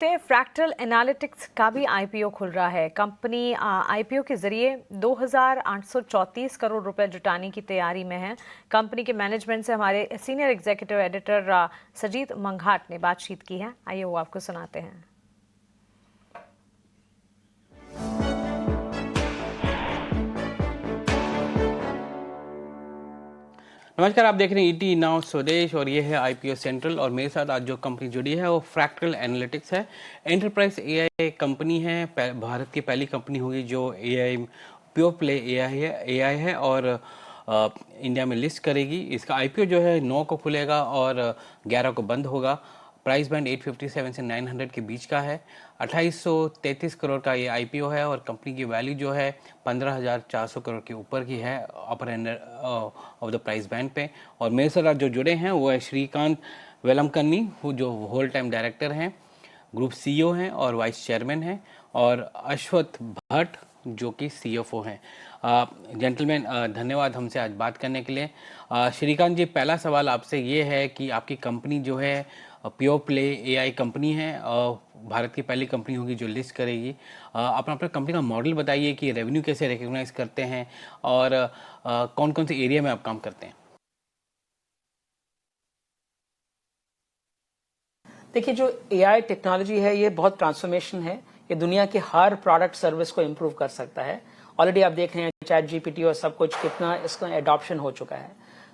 Fractal analytics का भी IPO खुल रहा है। कंपनी आईपीओ के जरिए 2,834 करोड़ रुपए जुटाने की तैयारी में है। कंपनी के मैनेजमेंट से हमारे सीनियर एग्जीक्यूटिव एडिटर सजीत मंघाट ने बातचीत की है। आइए वो आपको सुनाते हैं। नमस्कार, आप देख रहे हैं ईटी नाउ स्वदेश और ये है आईपीओ सेंट्रल। और मेरे साथ आज जो कंपनी जुड़ी है वो फ्रैक्टल एनालिटिक्स है। एंटरप्राइज एआई कंपनी है, भारत की पहली कंपनी होगी जो एआई प्योर प्ले एआई है और इंडिया में लिस्ट करेगी। इसका आईपीओ जो है 9 को खुलेगा और 11 को बंद होगा। प्राइस बैंड 857 से 900 के बीच का है। 2833 करोड़ का ये आईपीओ है और कंपनी की वैल्यू जो है 15,400 करोड़ के ऊपर की है, upper end of the price band पे। और मेरे साथ जो जुड़े हैं वो है श्रीकांत वेलमकन्नी, जो होल टाइम डायरेक्टर हैं, ग्रुप सीईओ हैं और वाइस चेयरमैन हैं, और अश्वथ भट्ट जो कि सीएफओ हैं। जेंटलमैन, धन्यवाद हमसे आज बात करने के लिए। श्रीकांत जी, पहला सवाल आपसे ये है कि आपकी कंपनी जो है प्योर प्ले एआई कंपनी है, भारत की पहली कंपनी होगी जो लिस्ट करेगी। अपना कंपनी का मॉडल बताइए कि रेवेन्यू कैसे रिकॉग्नाइज करते हैं और कौन कौन से एरिया में आप काम करते हैं। देखिए, जो एआई टेक्नोलॉजी है ये बहुत ट्रांसफॉर्मेशन है। ये दुनिया के हर प्रोडक्ट सर्विस को इम्प्रूव कर सकता है। ऑलरेडी आप देख रहे हैं चैट जीपीटी और सब कुछ कितना इसका एडॉप्शन हो चुका है।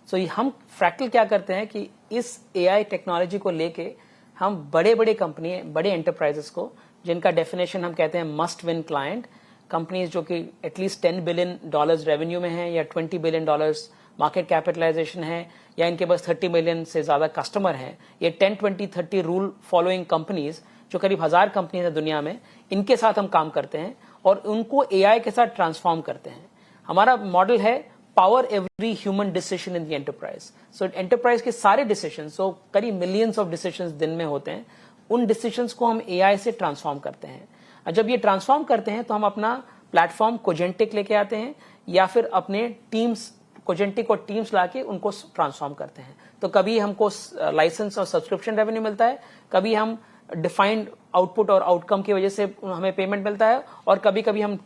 सो हम फ्रैक्टल क्या करते हैं कि इस एआई टेक्नोलॉजी को लेके हम बड़े बड़े कंपनी, बड़े एंटरप्राइजेस को, जिनका डेफिनेशन हम कहते हैं मस्ट विन क्लाइंट कंपनीज, जो कि एटलीस्ट $10 बिलियन रेवेन्यू में है या $20 बिलियन मार्केट कैपिटलाइजेशन है, या इनके पास 30 मिलियन से ज्यादा कस्टमर हैं, ये 10-20-30 रूल फॉलोइंग कंपनीज जो करीब 1000 कंपनीज है दुनिया में, इनके साथ हम काम करते हैं और उनको एआई के साथ ट्रांसफॉर्म करते हैं। हमारा मॉडल है power every human decision in the enterprise. So enterprise के सारे डिसीजन, सो करीब मिलियंस ऑफ डिसीजन दिन में होते हैं, उन डिसीजन को हम एआई से ट्रांसफॉर्म करते हैं। और जब ये ट्रांसफॉर्म करते हैं तो हम अपना प्लेटफॉर्म कोजेंटिक लेके आते हैं या फिर अपने टीम्स, कोजेंटिक और टीम्स लाके उनको ट्रांसफॉर्म करते हैं। तो कभी हमको लाइसेंस और सब्सक्रिप्शन रेवेन्यू मिलता है, कभी हम डिफाइंड आउटपुट और आउटकम की वजह से हमें पेमेंट मिलता है, और कभी कभी हम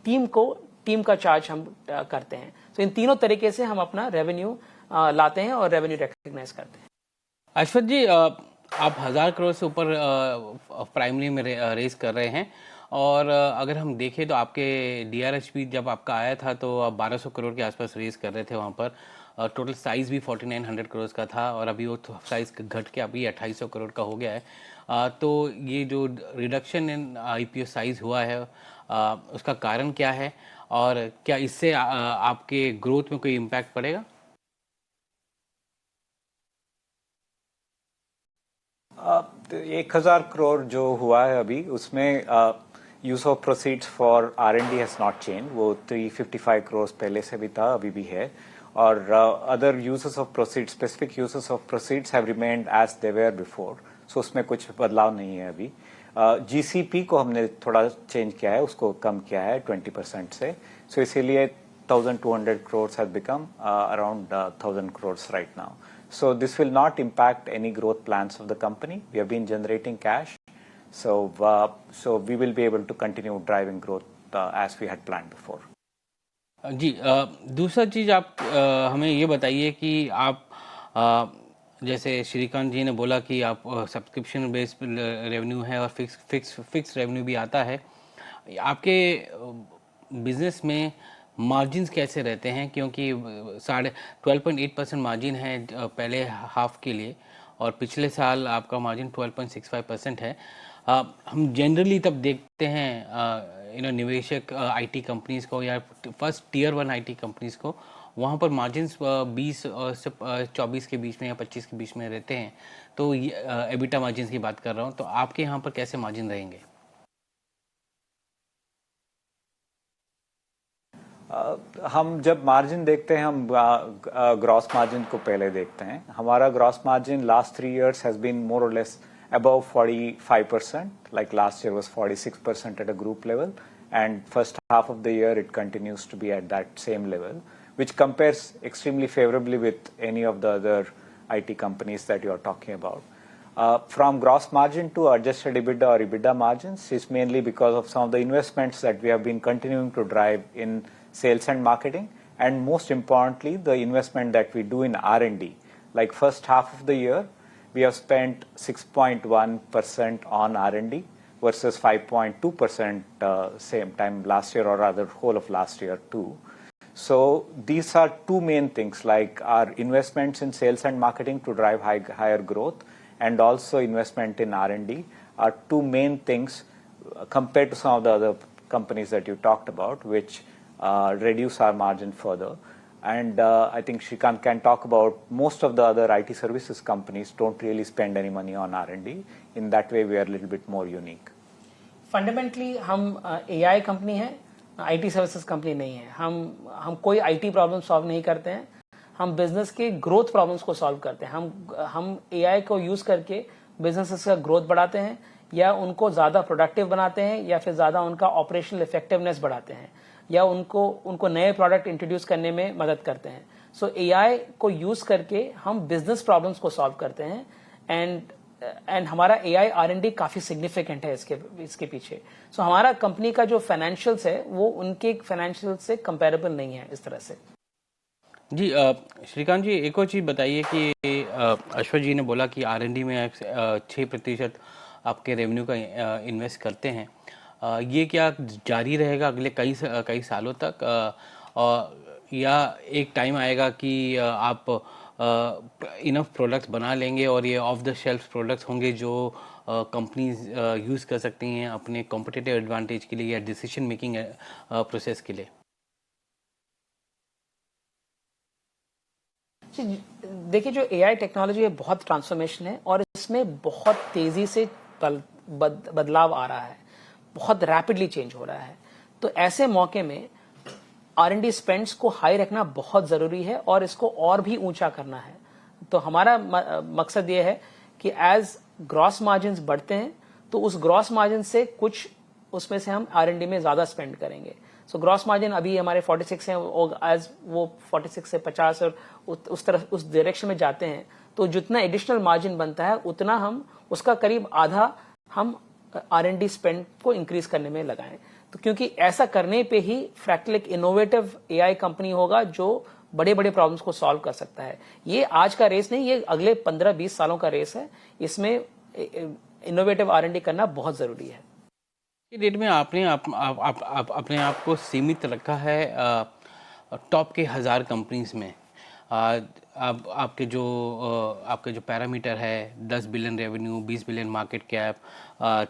टीम का चार्ज हम करते हैं। तो इन तीनों तरीके से हम अपना रेवेन्यू लाते हैं और रेवेन्यू रिकॉग्नाइज करते हैं। अश्वथ जी, आप 1000 करोड़ से ऊपर प्राइमरी में रेज कर रहे हैं, और अगर हम देखें तो आपके डीआरएचपी जब आपका आया था तो आप 1200 करोड़ के आसपास रेज कर रहे थे। वहाँ पर टोटल साइज भी 4900 करोड़ का था, और अभी वो साइज घट के अभी 2800 करोड़ का हो गया है। तो ये जो रिडक्शन इन आईपीओ साइज हुआ है, उसका कारण क्या है, और क्या इससे आपके ग्रोथ में कोई इम्पैक्ट पड़ेगा? 1000 करोड़ जो हुआ है अभी, उसमें use of proceeds for R and D has not change. वो 355 करोड़ पहले से भी था, अभी भी है। और other uses of proceeds, specific uses of proceeds have remained as they were before. So उसमें कुछ बदलाव नहीं है अभी। जीसीपी को हमने थोड़ा चेंज किया है, उसको कम किया है 20% से। सो इसीलिए 1200 crores has become around 1000 crores right now. So this will not impact any growth plans of the company. We have been generating cash, so we will be able to continue driving growth as we had planned before. जी, दूसरा चीज़ आप हमें ये बताइए कि आप जैसे श्रीकांत जी ने बोला कि आप सब्सक्रिप्शन बेस्ड रेवेन्यू है और फिक्स रेवेन्यू भी आता है। आपके बिजनेस में मार्जिन्स कैसे रहते हैं, क्योंकि 12.8% मार्जिन है पहले हाफ के लिए, और पिछले साल आपका मार्जिन 12.65% है। हम जनरली तब देखते हैं निवेशक आईटी कंपनीज को या फर्स्ट टियर 1 आईटी कंपनीज को, वहाँ पर मार्जिन्स 20 से 24 के बीच में या 25 के बीच में रहते हैं। तो एबिटा मार्जिन्स की बात कर रहा हूँ, तो आपके यहाँ पर कैसे मार्जिन रहेंगे? हम जब मार्जिन देखते हैं, हम ग्रॉस मार्जिन को पहले देखते हैं। हमारा gross margin last 3 years has been more or less above 45%, like last year was 46% at a group level, and first half of the year it continues to be at that same level, which compares extremely favorably with any of the other IT companies that you are talking about. From gross margin to adjusted EBITDA or EBITDA margins is mainly because of some of the investments that we have been continuing to drive in sales and marketing, and most importantly, the investment that we do in R&D. Like first half of the year, we have spent 6.1% on R&D versus 5.2% same time last year, or rather whole of last year too. So these are two main things, like our investments in sales and marketing to drive higher growth, and also investment in R&D are two main things compared to some of the other companies that you talked about, which reduce our margin further. And I think Srikanth can talk about most of the other IT services companies don't really spend any money on R&D. In that way, we are a little bit more unique. Fundamentally हम AI company है, IT services company नहीं है। हम कोई IT problem solve नहीं करते हैं, हम बिजनेस के ग्रोथ प्रॉब्लम्स को सॉल्व करते हैं। हम AI को यूज करके बिजनेसेस का ग्रोथ बढ़ाते हैं, या उनको ज्यादा प्रोडक्टिव बनाते हैं, या फिर ज्यादा उनका ऑपरेशनल इफेक्टिवनेस बढ़ाते हैं, या उनको नए प्रोडक्ट इंट्रोड्यूस करने में मदद करते हैं। सो AI को यूज करके हम बिजनेस प्रॉब्लम्स को सॉल्व करते हैं, एंड हमारा AI R&D काफी सिग्निफिकेंट है इसके पीछे। सो हमारा कंपनी का जो फाइनेंशियल्स है वो उनके फाइनेंशियल से कंपेरेबल नहीं है इस तरह से। जी श्रीकांत जी, एक और चीज़ बताइए कि अश्वथ जी ने बोला कि R&D में 6% आपके रेवेन्यू का इन्वेस्ट करते हैं। ये क्या जारी रहेगा अगले कई सालों तक, या एक टाइम आएगा कि आप इनफ प्रोडक्ट्स बना लेंगे और ये ऑफ द शेल्फ प्रोडक्ट्स होंगे जो कंपनीज यूज़ कर सकती हैं अपने कॉम्पिटिटिव एडवांटेज के लिए या डिसीजन मेकिंग प्रोसेस के लिए? देखिए, जो AI टेक्नोलॉजी है बहुत ट्रांसफॉर्मेशन है, और इसमें बहुत तेजी से बदलाव आ रहा है, बहुत रैपिडली चेंज हो रहा है। तो ऐसे मौके में R&D स्पेंड्स को हाई रखना बहुत जरूरी है, और इसको और भी ऊंचा करना है। तो हमारा मकसद ये है कि एज ग्रॉस मार्जिन्स बढ़ते हैं तो उस ग्रॉस मार्जिन से कुछ उसमें से हम R&D में ज्यादा स्पेंड करेंगे। सो ग्रॉस मार्जिन अभी हमारे 46 हैं, एज वो 46 से 50 और उस डायरेक्शन में जाते हैं, तो जितना एडिशनल मार्जिन बनता है उतना हम उसका करीब आधा हम R&D स्पेंड को इंक्रीज करने में लगाएं। तो क्योंकि ऐसा करने पे ही फ्रैक्टल एक इनोवेटिव AI कंपनी होगा जो बड़े बड़े प्रॉब्लम्स को सॉल्व कर सकता है। ये आज का रेस नहीं, ये अगले 15-20 सालों का रेस है। इसमें इनोवेटिव R&D करना बहुत जरूरी है। ये डेट में आपने अपने आप को सीमित रखा है टॉप के 1000 कंपनीज में। आपके जो पैरामीटर है 10 billion revenue, 20 billion market cap,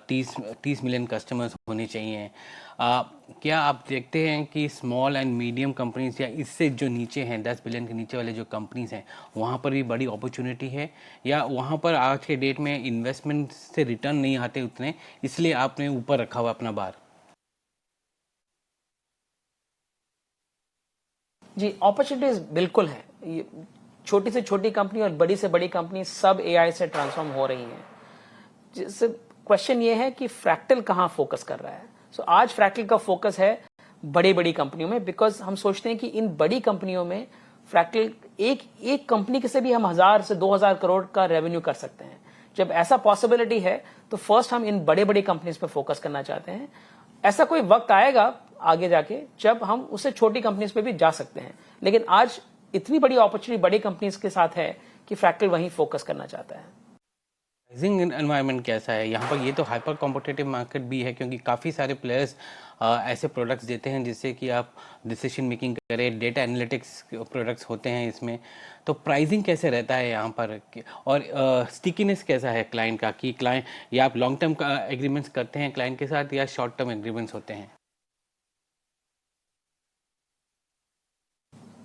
30 million customers होने चाहिए। क्या आप देखते हैं कि स्मॉल एंड मीडियम कंपनीज या इससे जो नीचे हैं 10 बिलियन के नीचे वाले जो कंपनीज हैं वहाँ पर भी बड़ी अपॉर्चुनिटी है, या वहाँ पर आज के डेट में इन्वेस्टमेंट से रिटर्न नहीं आते उतने, इसलिए आपने ऊपर रखा हुआ अपना बार? जी, अपॉर्चुनिटीज बिल्कुल है। छोटी से छोटी कंपनी और बड़ी से बड़ी कंपनी सब AI से ट्रांसफॉर्म हो रही हैं। जिससे क्वेश्चन ये है कि फ्रैक्टल कहाँ फोकस कर रहा है। सो आज फ्रैक्टल का फोकस है बड़ी बड़ी कंपनियों में, बिकॉज हम सोचते हैं कि इन बड़ी कंपनियों में फ्रैक्टल एक कंपनी के से भी हम 1000 से 2000 करोड़ का रेवेन्यू कर सकते हैं। जब ऐसा पॉसिबिलिटी है तो फर्स्ट हम इन बड़े बड़ी कंपनीज पर फोकस करना चाहते हैं। ऐसा कोई वक्त आएगा आगे जाके जब हम उससे छोटी कंपनीज पे भी जा सकते हैं, लेकिन आज इतनी बड़ी अपॉर्चुनिटी बड़ी कंपनीज के साथ है कि फ्रैक्टल वहीं फोकस करना चाहता है। प्राइसिंग एनवायरनमेंट कैसा है यहाँ पर? ये तो हाइपर कॉम्पिटिटिव मार्केट भी है क्योंकि काफ़ी सारे प्लेयर्स ऐसे प्रोडक्ट्स देते हैं जिससे कि आप डिसीजन मेकिंग करें, डेटा एनालिटिक्स प्रोडक्ट्स होते हैं इसमें। तो प्राइसिंग कैसे रहता है यहाँ पर, और स्टिकीनेस कैसा है क्लाइंट का, कि क्लाइंट या आप लॉन्ग टर्म का एग्रीमेंट्स करते हैं क्लाइंट के साथ या शॉर्ट टर्म एग्रीमेंट्स होते हैं?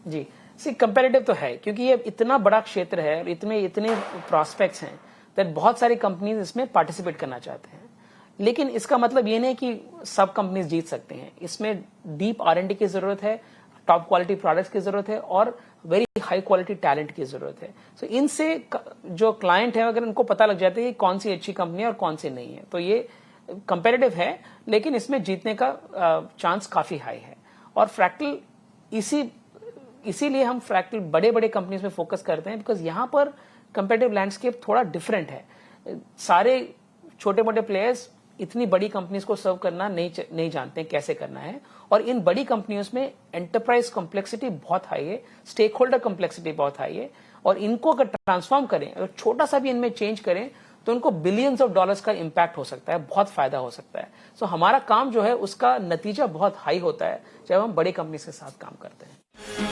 जी, कंपेरेटिव तो है क्योंकि ये इतना बड़ा क्षेत्र है और इतने प्रॉस्पेक्ट्स हैं, तो बहुत सारी कंपनीज इसमें पार्टिसिपेट करना चाहते हैं। लेकिन इसका मतलब ये नहीं कि सब कंपनीज जीत सकते हैं। इसमें डीप R&D की जरूरत है, टॉप क्वालिटी प्रोडक्ट्स की जरूरत है, और वेरी हाई क्वालिटी टैलेंट की जरूरत है। सो इनसे जो क्लाइंट है अगर उनको पता लग जाता है कि कौन सी अच्छी कंपनी है और कौन सी नहीं है, तो ये कंपेरेटिव है, लेकिन इसमें जीतने का चांस काफी हाई है। और फ्रैक्टल इसीलिए हम फ्रैक्टल बड़े बड़े कंपनीज में फोकस करते हैं, बिकॉज यहाँ पर कंपेरेटिव लैंडस्केप थोड़ा डिफरेंट है। सारे छोटे मोटे प्लेयर्स इतनी बड़ी कंपनीज को सर्व करना नहीं जानते हैं कैसे करना है, और इन बड़ी कंपनियों में एंटरप्राइज कॉम्प्लेक्सिटी बहुत हाई है, स्टेक होल्डर कॉम्प्लेक्सिटी बहुत हाई है, और इनको अगर ट्रांसफॉर्म करें, अगर छोटा सा भी इनमें चेंज करें तो उनको बिलियंस ऑफ डॉलर्स का इंपैक्ट हो सकता है, बहुत फायदा हो सकता है। सो हमारा काम जो है उसका नतीजा बहुत हाई होता है जब हम बड़ी कंपनी के साथ काम करते हैं।